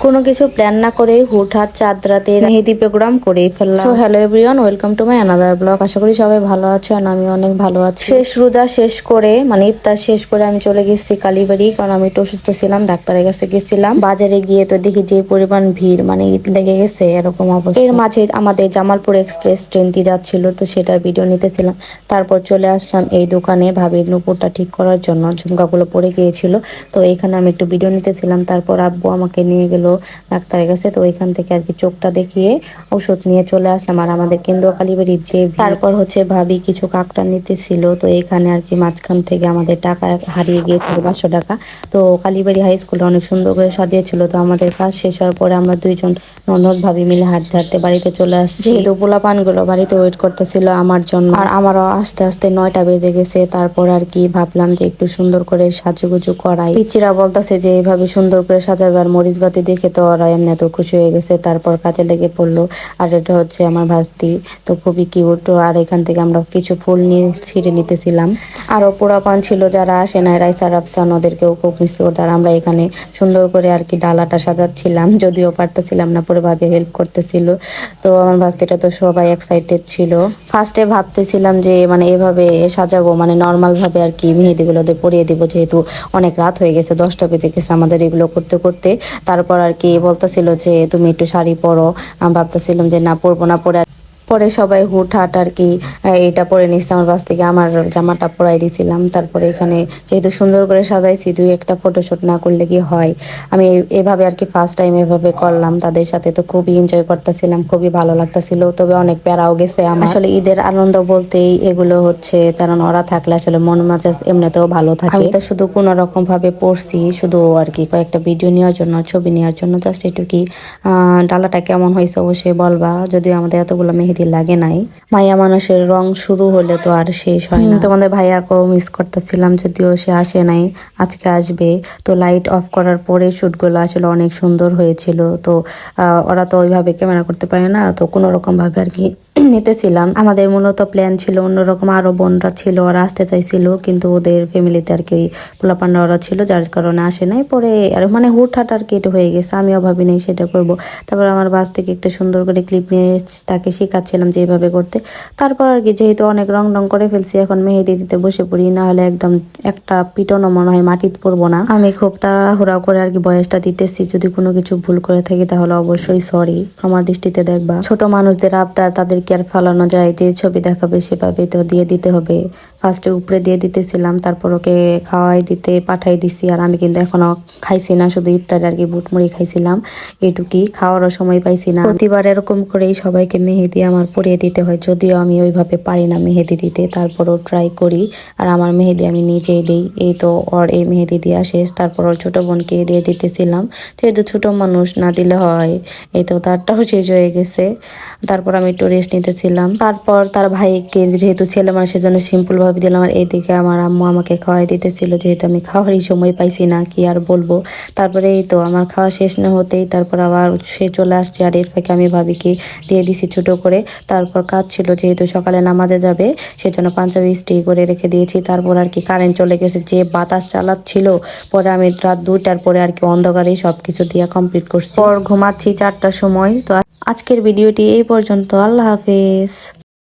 কোনো কিছু প্ল্যান না করে হুটহাট চাঁদ রাতে মেহেদি প্রোগ্রাম করে ফেললাম। So hello everyone, welcome to my another blog. আশা করি সবাই ভালো আছো, আর আমি অনেক ভালো আছি। শেষ রোজা শেষ করে মানে ইফতার শেষ করে আমি চলে গেছি কালীবাড়ি, কারণ আমি একটু অসুস্থ ছিলাম, ডাক্তারের কাছে গেছিলাম। বাজারে গিয়ে তো দেখি যে পরিমাণ ভিড়, মানে ঈদ লেগে গেছে এরকম অবস্থা। এর মাঝে আমাদের জামালপুর এক্সপ্রেস ট্রেনটি যাচ্ছিল, তো সেটার ভিডিও নিতেছিলাম। তারপর চলে আসলাম এই দোকানে ভাবির নুপুরটা ঠিক করার জন্য, ঝুমকাগুলো পড়ে গিয়েছিল। তো এখানে আমি একটু ভিডিও নিতেছিলাম। তারপর আব্বু আমাকে নিয়ে গেল ডাক্তারের কাছে, তো ওইখান থেকে আর কি চোখটা দেখিয়ে ওষুধ নিয়ে চলে আসলাম। আর আমাদের কেন্দ্র কালীবাড়ির যে তারপর হচ্ছে ভাবি কিছু কাকড়া নিতেছিল, তো এখানে আর কি মাঝখান থেকে আমাদের টাকা হারিয়ে গিয়েছিল 500 টাকা। তো কালীবাড়ি হাই স্কুলে অনেক সুন্দর করে সাজিয়েছিল। তো আমাদের কাজ শেষ হওয়ার পরে আমরা দুইজন ননদ ভাবি মিলে হাঁটতে হাঁটতে বাড়িতে চলে আসছি, যেহেতু পোলাপানগুলো বাড়িতে ওয়েট করতেছিল আমার জন্য, আর আমারও আস্তে আস্তে 9টা বেজে গেছে। তারপর আর কি ভাবলাম যে একটু সুন্দর করে সাজুগুজু করাই। পিচিরা বলতেছে যে এইভাবে সুন্দর করে সাজাবে, আর মরিচ বাতি দেখে তো ওরা এমনি তো খুশি হয়ে গেছে। তারপর কাজে লেগে পড়লো। আর এটা হচ্ছে আমার ভাস্তি, তো খুবই কিউট। আর এখান থেকে আমরা কিছু ফুল নিয়ে ছিঁড়ে নিতেছিলাম। আরো পোড়াপান ছিল যারা আসে নাই, রাইসা রাফসান, ওদেরকেও খুব মিস করতাম। আমরা এখানে সুন্দর করে আর কি ডালাটা সাজাচ্ছিলাম, যদিও পারতেছিলাম না, পরে ভাবে হেল্প করতেছিল। তো আমার ভাস্তিটা তো সবাই এক্সাইটেড ছিল। ফার্স্টে ভাবতেছিলাম যে মানে এভাবে সাজাবো, মানে নর্মাল ভাবে আর কি মেহেদিগুলো পরিয়ে দিব, যেহেতু অনেক রাত হয়ে গেছে, 10টা বেজে গেছে আমাদের এগুলো করতে করতে। তারপর আর কি বলতেছিল যে তুমি একটু শাড়ি পরো। আমি ভাবতেছিলাম যে না, পরবো না। পরে সবাই হুটহাট আর কি এটা পরে নিচ্ছে, আমার বাস থেকে আমার জামাটা পরাই দিয়েছিলাম। তারপরে এখানে যেহেতু সুন্দর করে সাজাইছি, দুই একটা ফটোশুট না করলে কি হয়। আমি এভাবে আর কি ফার্স্ট টাইম এভাবে করলাম তাদের সাথে, তো খুবই এনজয় করতেছিলাম, খুবই ভালো লাগতেছিল। তবে অনেক প্যারাও গেছে আমার। আসলে ঈদের আনন্দ বলতেই এগুলো হচ্ছে, কারণ ওরা থাকলে আসলে মন মেজাজ এমনিতেও ভালো থাকে। আমি তো শুধু কোনো রকম ভাবে পড়ছি, শুধু আর কি কয়েকটা ভিডিও নেওয়ার জন্য, ছবি নেওয়ার জন্য, জাস্ট একটু কি ডালাটা কেমন হয়েছে অবশ্যই বলবা। যদিও আমাদের এতগুলো মেহেদি লাগে নাই, মাইয়া মানুষের রং শুরু হলে তো আর শেষ হয় না। তোমাদের ভাইয়াকেও মিস করতেছিলাম, যদিও সে আসে নাই, আজকে আসবে। তো লাইট অফ করার পরে শুটগুলো আসলে অনেক সুন্দর হয়েছিল। তো ওরা তো ওইভাবে ক্যামেরা করতে পারে না, তো কোনো রকম ভাবে আর কি নিতেছিলাম। আমাদের মূলত প্ল্যান ছিল অন্যরকম, আরো বোনরা ছিল, ওরা আসতে চাইছিল, কিন্তু ওদের ফ্যামিলিতে আর কি পোলাপান্ডা ওরা ছিল, যার কারণে আসে নাই। পরে আর মানে হুটহাট আর কি এটা হয়ে গেছে, আমিও ভাবি নাই সেটা করব। তারপর আমার বাস থেকে একটা সুন্দর করে ক্লিপ নিয়ে তাকে শেখাচ্ছিলাম যে এইভাবে করতে। তারপর আর কি যেহেতু অনেক রং করে ফেলছি, এখন মেহেদি দিতে বসে পড়ি, না হলে একদম একটা পিটনও মনে হয় মাটিতে পড়বো না। আমি খুব তাড়াহুড়া করে আর কি বয়সটা দিতেছি, যদি কোনো কিছু ভুল করে থাকি তাহলে অবশ্যই সরি, ক্ষমার দৃষ্টিতে দেখবা। ছোট মানুষদের আবদার, তাদেরকে আর ফালানো যায়, যে ছবি দেখাবে সেভাবে তো দিয়ে দিতে হবে। ফার্স্টে উপরে দিয়ে দিতেছিলাম, তারপর ওকে খাওয়াই দিতে পাঠাই দিছি। আর আমি কিন্তু এখনো খাইছি না, শুধু ইফতারে আর কি বুট মুড়ি খাইছিলাম, এটুকুই, খাওয়ারও সময় পাইছি না। প্রতিবার এরকম করেই সবাইকে মেহেদি আমার পরিয়ে দিতে হয়, যদিও আমি ওইভাবে পারি না মেহেদি দিতে, তারপরও ট্রাই করি। আর আমার মেহেদি আমি নিজেই দিই। এই তো ওর এই মেহেদি দেওয়া শেষ, তারপর ওর ছোট বোনকে দিয়ে দিতেছিলাম, যেহেতু ছোট মানুষ, না দিলে হয়। এই তো তারটাও শেষ হয়ে গেছে। তারপর আমি একটু রেস্ট নিতেছিলাম। তারপর তার ভাইকে, যেহেতু ছেলে মানুষের জন্য সিম্পল ভাবে দিলাম। আর এইদিকে আমার আম্মু আমাকে খাওয়াই দিতেছিল, যেহেতু আমি খাওয়ারই সময় পাইছি না, কি আর বলবো। তারপরে এই তো আমার খাওয়া শেষ না হতেই তারপর আবার সে চলে আসছে, আর এর ফাঁকে আমি ভাবিকে দিয়ে দিছি ছোট করে। তারপর কাজ ছিল, যেহেতু সকালে নামাজে যাবে, সেজন্য পাঞ্জাবি ইস্ত্রি করে রেখে দিয়েছি। তারপর আর কি কারেন্ট চলে গেছে, যে বাতাস চালাচ্ছিল। পরে আমি রাত 2টার পরে আর কি অন্ধকারেই সবকিছু দিয়ে কমপ্লিট করছি। পর ঘুমাচ্ছি 4টার সময়। তো আজকের ভিডিওটি এই পর্যন্ত। আল্লাহ হাফেজ।